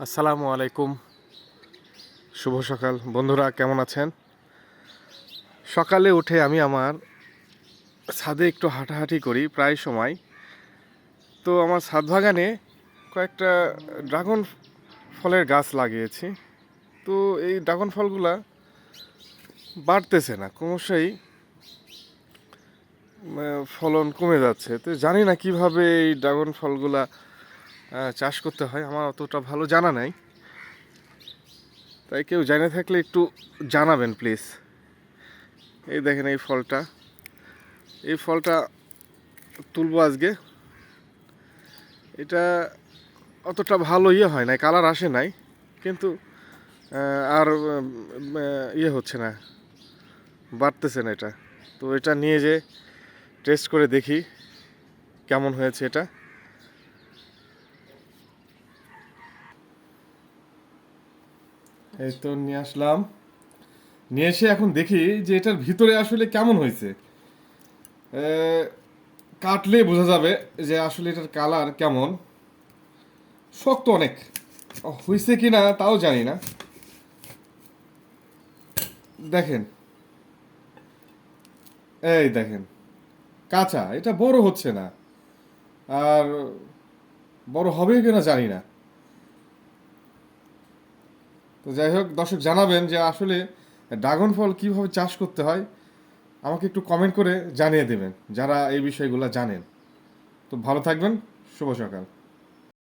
আসসালামু আলাইকুম, শুভ সকাল বন্ধুরা, কেমন আছেন? সকালে উঠে আমি আমার ছাদে একটু হাঁটাহাঁটি করি প্রায় সময়। তো আমার ছাদ বাগানে কয়েকটা ড্রাগন ফলের গাছ লাগিয়েছি। তো এই ড্রাগন ফলগুলা বাড়তেছে না, ক্রমশই ফলন কমে যাচ্ছে। তো জানি না কিভাবে এই ড্রাগন ফলগুলা চাষ করতে হয়, আমার অতটা ভালো জানা নাই। তাই কেউ জেনে থাকলে একটু জানাবেন প্লিজ। এই দেখেন এই ফলটা তুলবো আজকে। এটা অতটা ভালো হয় নাই, কালার আসে নাই, কিন্তু আর হচ্ছে না, বাড়তেছে না এটা। তো এটা নিয়ে যে টেস্ট করে দেখি কেমন হয়েছে এটা। এই তো নিয়ে আসলাম, নিয়ে এসে এখন দেখি যে এটার ভিতরে আসলে কেমন হয়েছে। কাটলে বোঝা যাবে যে আসলে এটার কালার কেমন। শক্ত অনেক, হয়েছে কি না তাও জানি না। দেখেন, এই দেখেন, কাঁচা, এটা বড় হচ্ছে না। আর বড় হবে কিনা জানি না। তো যাই হোক, দর্শক জানাবেন যে আসলে ড্রাগন ফল কীভাবে চাষ করতে হয়, আমাকে একটু কমেন্ট করে জানিয়ে দেবেন যারা এই বিষয়গুলো জানেন। তো ভালো থাকবেন, শুভ সকাল।